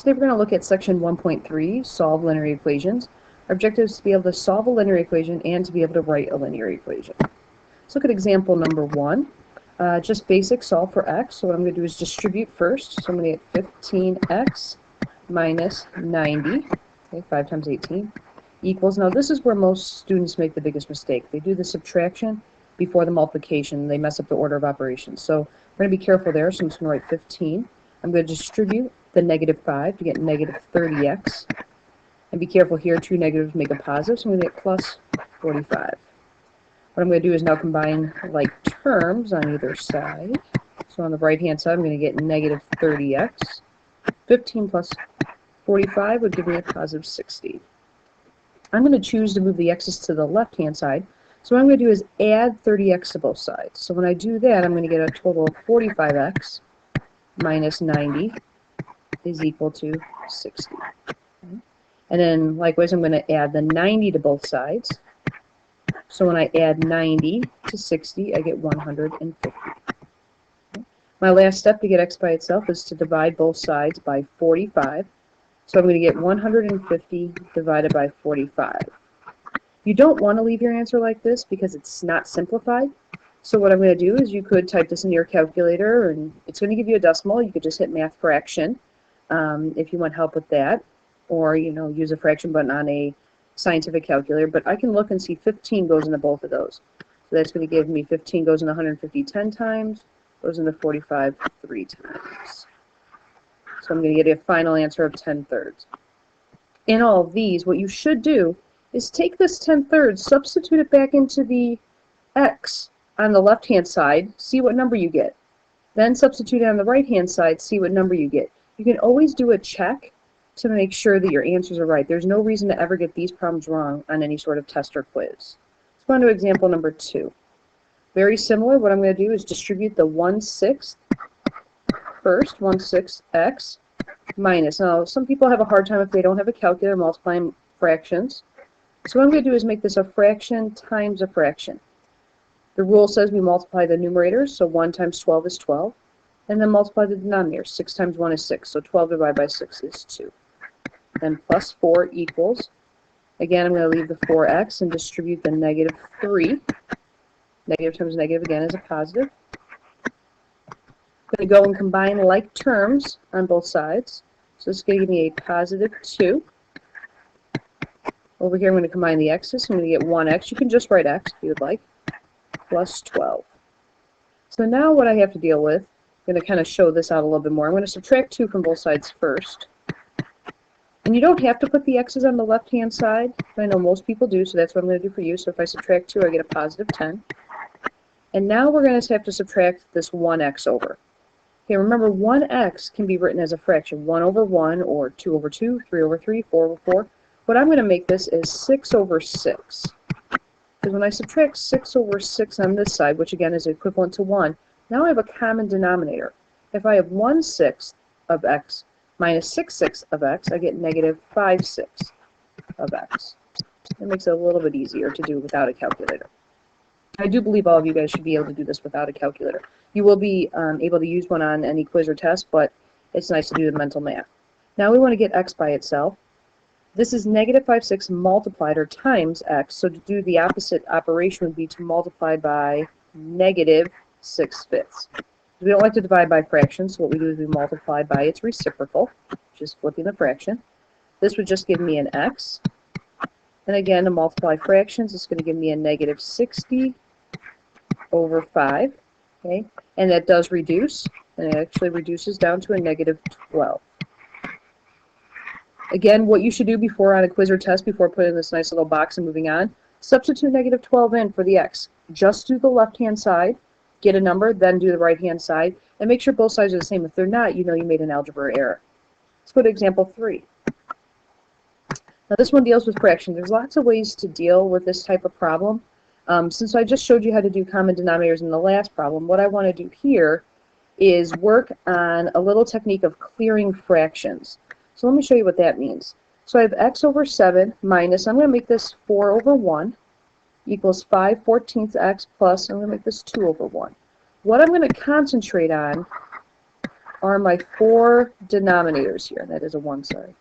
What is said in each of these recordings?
Today we're going to look at section 1.3, solve linear equations. Our objective is to be able to solve a linear equation and to be able to write a linear equation. Let's look at example number 1. Just basic solve for x. So what I'm going to do is distribute first. So I'm going to get 15x minus 90, okay, 5 times 18, equals, now this is where most students make the biggest mistake. They do the subtraction before the multiplication. They mess up the order of operations. So we're going to be careful there. So I'm just going to write 15. I'm going to distribute the negative 5 to get negative 30x. And be careful here, two negatives make a positive, so I'm going to get plus 45. What I'm going to do is now combine like terms on either side. So on the right-hand side, I'm going to get negative 30x. 15 plus 45 would give me a positive 60. I'm going to choose to move the x's to the left-hand side. So what I'm going to do is add 30x to both sides. So when I do that, I'm going to get a total of 45x minus 90 is equal to 60. Okay. And then likewise, I'm going to add the 90 to both sides. So when I add 90 to 60, I get 150. Okay. My last step to get x by itself is to divide both sides by 45. So I'm going to get 150 divided by 45. You don't want to leave your answer like this because it's not simplified. So what I'm going to do is you could type this into your calculator, and it's going to give you a decimal. You could just hit math fraction if you want help with that, or use a fraction button on a scientific calculator. But I can look and see 15 goes into both of those. So that's going to give me 15 goes into 150 10 times, goes into 45 3 times. So I'm going to get a final answer of 10/3. In all of these, what you should do is take this 10/3, substitute it back into the x on the left-hand side, see what number you get. Then substitute it on the right-hand side, see what number you get. You can always do a check to make sure that your answers are right. There's no reason to ever get these problems wrong on any sort of test or quiz. Let's go on to example number 2. Very similar. What I'm going to do is distribute the 1/6 first, 1/6 x minus. Now, some people have a hard time if they don't have a calculator multiplying fractions. So what I'm going to do is make this a fraction times a fraction. The rule says we multiply the numerators, so 1 times 12 is 12, and then multiply the denominators. 6 times 1 is 6, so 12 divided by 6 is 2. Then plus 4 equals, again I'm going to leave the 4x and distribute the negative 3. Negative times negative again is a positive. I'm going to go and combine like terms on both sides. So this is going to give me a positive 2. Over here I'm going to combine the x's, so I'm going to get 1x. You can just write x if you would like. Plus 12. So now what I have to deal with, I'm going to kind of show this out a little bit more. I'm going to subtract 2 from both sides first. And you don't have to put the x's on the left-hand side. I know most people do, so that's what I'm going to do for you. So if I subtract 2, I get a positive 10. And now we're going to have to subtract this 1x over. Okay, remember 1x can be written as a fraction, 1 over 1, or 2 over 2, 3 over 3, 4 over 4. What I'm going to make this is 6 over 6. Because when I subtract 6 over 6 on this side, which again is equivalent to 1, now I have a common denominator. If I have 1/6 of x minus 6/6 of x, I get negative 5/6 of x. It makes it a little bit easier to do without a calculator. I do believe all of you guys should be able to do this without a calculator. You will be able to use one on any quiz or test, but it's nice to do the mental math. Now we want to get x by itself. This is negative 5/6 multiplied or times x, so to do the opposite operation would be to multiply by negative 6/5. We don't like to divide by fractions, so what we do is we multiply by its reciprocal, which is flipping the fraction. This would just give me an x. And again, to multiply fractions, it's going to give me a negative 60 over 5. Okay? And that does reduce, and it actually reduces down to a negative 12. Again, what you should do before on a quiz or test, before putting this nice little box and moving on, substitute negative 12 in for the x. Just do the left-hand side, get a number, then do the right-hand side, and make sure both sides are the same. If they're not, you know you made an algebra error. Let's go to example 3. Now this one deals with fractions. There's lots of ways to deal with this type of problem. Since I just showed you how to do common denominators in the last problem, what I want to do here is work on a little technique of clearing fractions. So let me show you what that means. So I have x over 7 minus, I'm going to make this 4 over 1, equals 5/14 x plus, I'm going to make this 2 over 1. What I'm going to concentrate on are my four denominators here. That is a 1, sorry.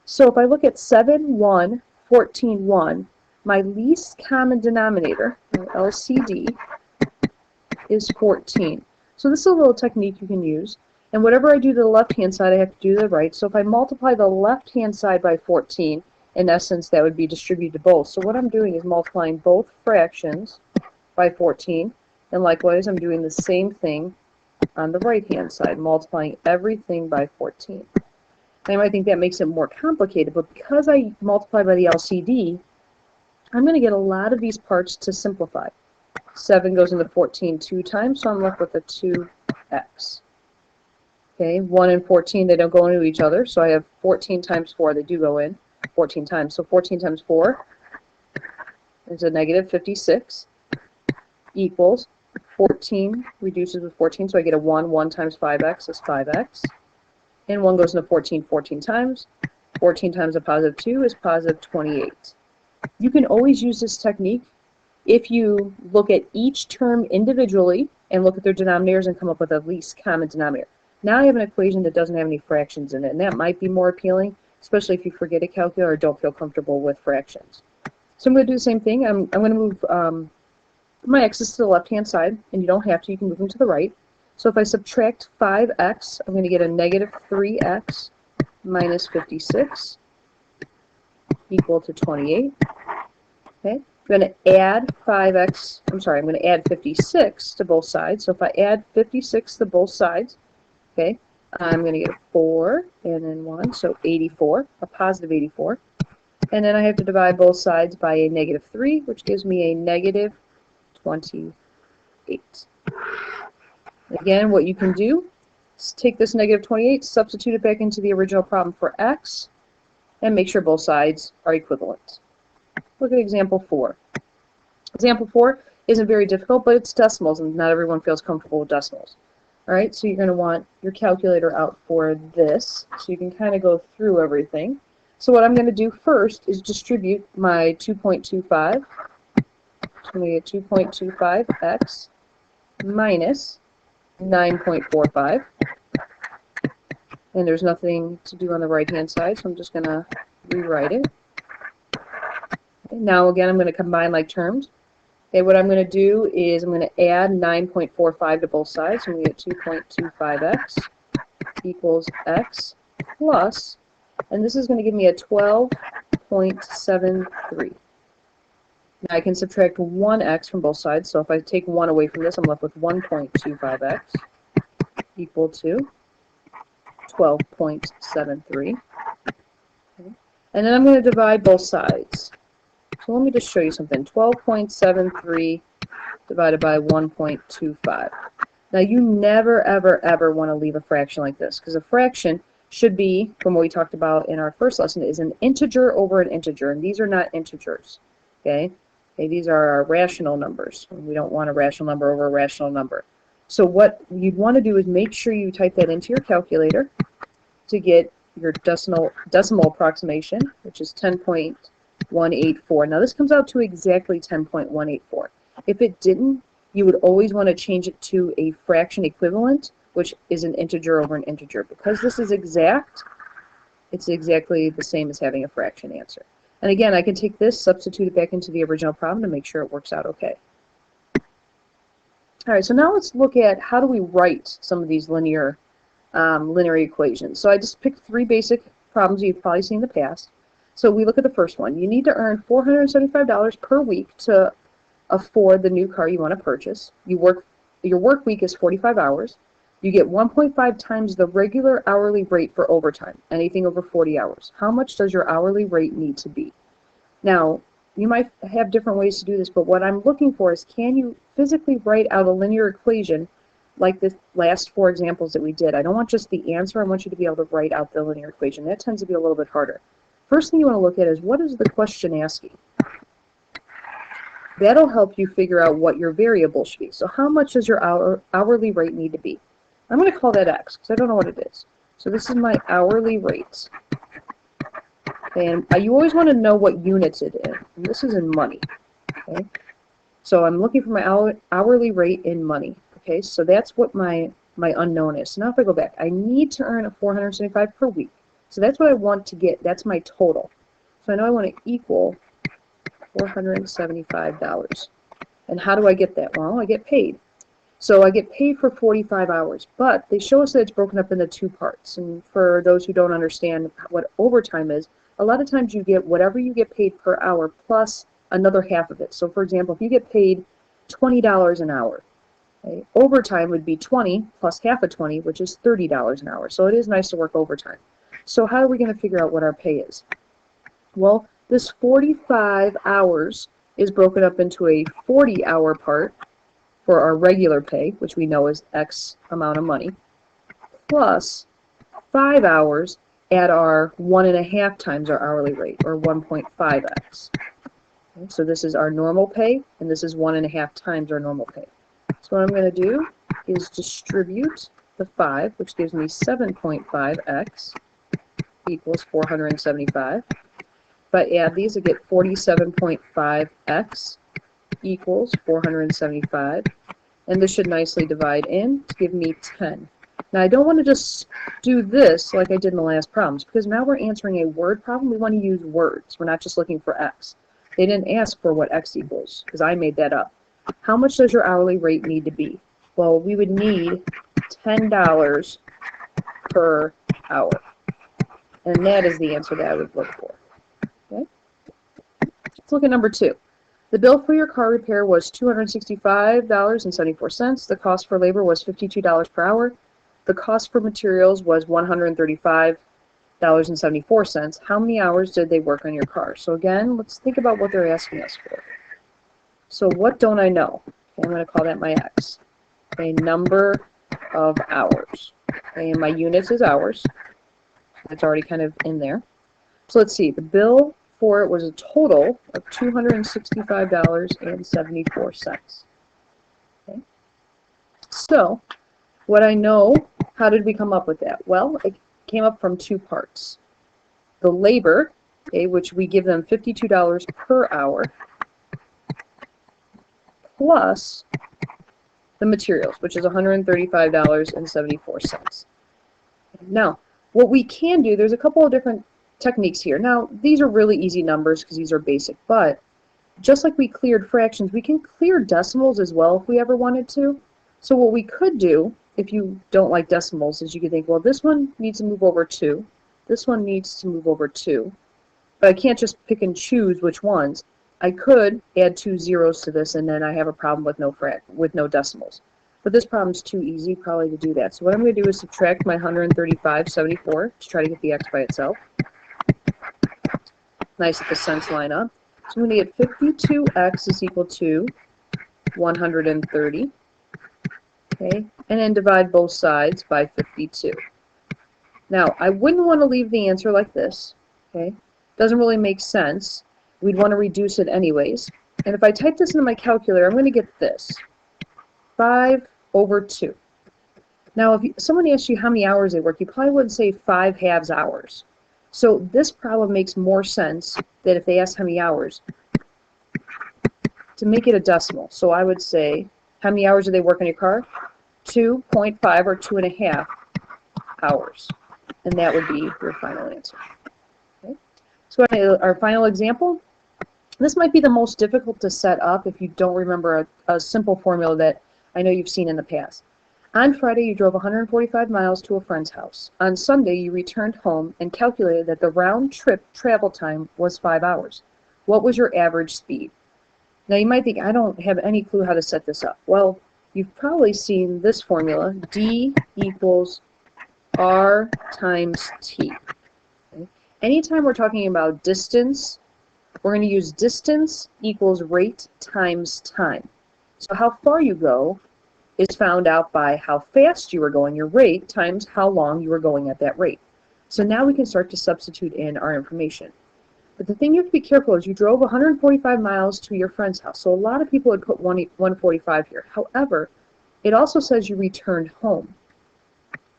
So if I look at 7, 1, 14, 1, my least common denominator, my LCD, is 14. So this is a little technique you can use. And whatever I do to the left-hand side, I have to do to the right. So if I multiply the left-hand side by 14, in essence, that would be distributed to both. So what I'm doing is multiplying both fractions by 14. And likewise, I'm doing the same thing on the right-hand side, multiplying everything by 14. Now, you might think that makes it more complicated, but because I multiply by the LCD, I'm going to get a lot of these parts to simplify. 7 goes into 14 2 times, so I'm left with a 2x. Okay, 1 and 14, they don't go into each other, so I have 14 times 4, they do go in 14 times. So 14 times 4 is a negative 56 equals 14 reduces with 14, so I get a 1. 1 times 5x is 5x. And 1 goes into 14 14 times. 14 times a positive 2 is positive 28. You can always use this technique if you look at each term individually and look at their denominators and come up with a least common denominator. Now I have an equation that doesn't have any fractions in it, and that might be more appealing, especially if you forget a calculator or don't feel comfortable with fractions. So I'm going to do the same thing. I'm going to move my x's to the left-hand side, and you don't have to. You can move them to the right. So if I subtract 5x, I'm going to get a negative 3x minus 56 equal to 28. Okay. I'm going to add 5x, I'm going to add 56 to both sides. So if I add 56 to both sides, okay, I'm going to get a 4 and then 1, so 84, a positive 84. And then I have to divide both sides by a negative 3, which gives me a negative 28. Again, what you can do is take this negative 28, substitute it back into the original problem for x, and make sure both sides are equivalent. Look at example 4. Example 4 isn't very difficult, but it's decimals, and not everyone feels comfortable with decimals. All right, so you're going to want your calculator out for this, so you can kind of go through everything. So what I'm going to do first is distribute my 2.25. So I'm going to get 2.25x minus 9.45. And there's nothing to do on the right-hand side, so I'm just going to rewrite it. Okay, now again, I'm going to combine like terms. Okay, what I'm going to do is I'm going to add 9.45 to both sides. So I'm going to get 2.25x equals x plus, and this is going to give me a 12.73. Now I can subtract 1x from both sides. So if I take 1 away from this, I'm left with 1.25x equal to 12.73. Okay. And then I'm going to divide both sides. So let me just show you something. 12.73 divided by 1.25. Now you never, ever, ever want to leave a fraction like this, because a fraction should be, from what we talked about in our first lesson, is an integer over an integer, and these are not integers. Okay, these are our rational numbers. We don't want a rational number over a rational number. So what you'd want to do is make sure you type that into your calculator to get your decimal approximation, which is 10.184. Now this comes out to exactly 10.184. If it didn't, you would always want to change it to a fraction equivalent, which is an integer over an integer. Because this is exact, it's exactly the same as having a fraction answer. And again, I can take this, substitute it back into the original problem to make sure it works out okay. All right, so now let's look at how do we write some of these linear equations. So I just picked 3 basic problems you've probably seen in the past. So we look at the first one. You need to earn $475 per week to afford the new car you want to purchase. Your work week is 45 hours. You get 1.5 times the regular hourly rate for overtime, anything over 40 hours. How much does your hourly rate need to be? Now, you might have different ways to do this, but what I'm looking for is, can you physically write out a linear equation like the last 4 examples that we did? I don't want just the answer. I want you to be able to write out the linear equation. That tends to be a little bit harder. First thing you want to look at is, what is the question asking? That'll help you figure out what your variable should be. So how much does your hourly rate need to be? I'm going to call that x, because I don't know what it is. So this is my hourly rate. And you always want to know what units it is. And this is in money. Okay? So I'm looking for my hourly rate in money. Okay, so that's what my my unknown is. So now if I go back, I need to earn a 475 per week. So that's what I want to get. That's my total. So I know I want to equal $475. And how do I get that? Well, I get paid. So I get paid for 45 hours, but they show us that it's broken up into two parts. And for those who don't understand what overtime is, a lot of times you get whatever you get paid per hour plus another half of it. So for example, if you get paid $20 an hour, okay, overtime would be 20 plus half of 20, which is $30 an hour. So it is nice to work overtime. So how are we going to figure out what our pay is? Well, this 45 hours is broken up into a 40-hour part for our regular pay, which we know is X amount of money, plus 5 hours at our 1.5 times our hourly rate, or 1.5x. Okay, so this is our normal pay, and this is 1.5 times our normal pay. So what I'm going to do is distribute the 5, which gives me 7.5x equals 475. If I add these, I get 47.5x equals 475, and this should nicely divide in to give me 10. Now I don't want to just do this like I did in the last problems, because now we're answering a word problem. We want to use words. We're not just looking for x. They didn't ask for what x equals, because I made that up. How much does your hourly rate need to be? Well, we would need $10 per hour, and that is the answer that I would look for. Okay? Let's look at number 2. The bill for your car repair was $265.74. The cost for labor was $52 per hour. The cost for materials was $135.74. How many hours did they work on your car? So again, let's think about what they're asking us for. So what don't I know? Okay, I'm going to call that my x. A number of hours. Okay, and my units is hours. That's already kind of in there. So let's see. The bill for it was a total of $265.74. Okay. So, what I know, how did we come up with that? Well, it came up from two parts. The labor, okay, which we give them $52 per hour, plus the materials, which is $135.74. Now, what we can do, there's a couple of different techniques here. Now, these are really easy numbers because these are basic, but just like we cleared fractions, we can clear decimals as well if we ever wanted to. So what we could do, if you don't like decimals, is you could think, well, this one needs to move over 2, this one needs to move over 2, but I can't just pick and choose which ones. I could add 2 zeros to this, and then I have a problem with no decimals. But this problem's too easy probably to do that. So what I'm going to do is subtract my 135.74 to try to get the x by itself. Nice that the cents line up. So I'm going to get 52x is equal to 130. Okay, and then divide both sides by 52. Now, I wouldn't want to leave the answer like this. Okay, doesn't really make sense. We'd want to reduce it anyways. And if I type this into my calculator, I'm going to get this. 5/2. Now, if someone asks you how many hours they work, you probably wouldn't say 5/2 hours. So this problem makes more sense than if they ask how many hours, to make it a decimal. So I would say, how many hours do they work on your car? 2.5 or 2.5 hours. And that would be your final answer. Okay. So our final example. This might be the most difficult to set up if you don't remember a simple formula that I know you've seen in the past. On Friday, you drove 145 miles to a friend's house. On Sunday, you returned home and calculated that the round-trip travel time was 5 hours. What was your average speed? Now, you might think, I don't have any clue how to set this up. Well, you've probably seen this formula, D equals R times T. Okay. Anytime we're talking about distance, we're going to use distance equals rate times time. So how far you go is found out by how fast you were going, your rate, times how long you were going at that rate. So now we can start to substitute in our information. But the thing you have to be careful is you drove 145 miles to your friend's house. So a lot of people would put 145 here. However, it also says you returned home.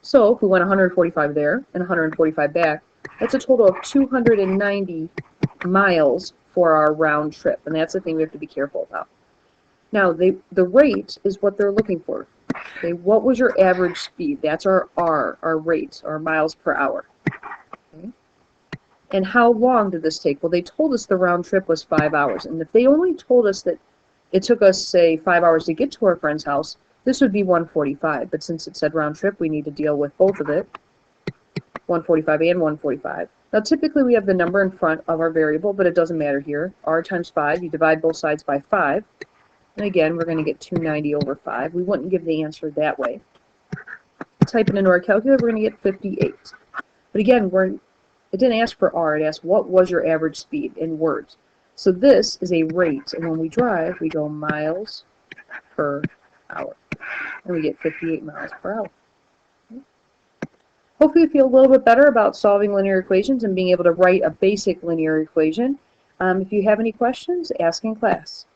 So if we went 145 there and 145 back, that's a total of 290 miles for our round trip. And that's the thing we have to be careful about. Now, the rate is what they're looking for. Okay, what was your average speed? That's our R, our rate, our miles per hour. Okay. And how long did this take? Well, they told us the round trip was 5 hours. And if they only told us that it took us, say, 5 hours to get to our friend's house, this would be 145. But since it said round trip, we need to deal with both of it, 145 and 145. Now, typically we have the number in front of our variable, but it doesn't matter here. R times 5, you divide both sides by 5. And again, we're going to get 290 over 5. We wouldn't give the answer that way. Type it into our calculator, we're going to get 58. But again, it didn't ask for R, it asked what was your average speed in words. So this is a rate, and when we drive, we go miles per hour. And we get 58 miles per hour. Hopefully you feel a little bit better about solving linear equations and being able to write a basic linear equation. If you have any questions, ask in class.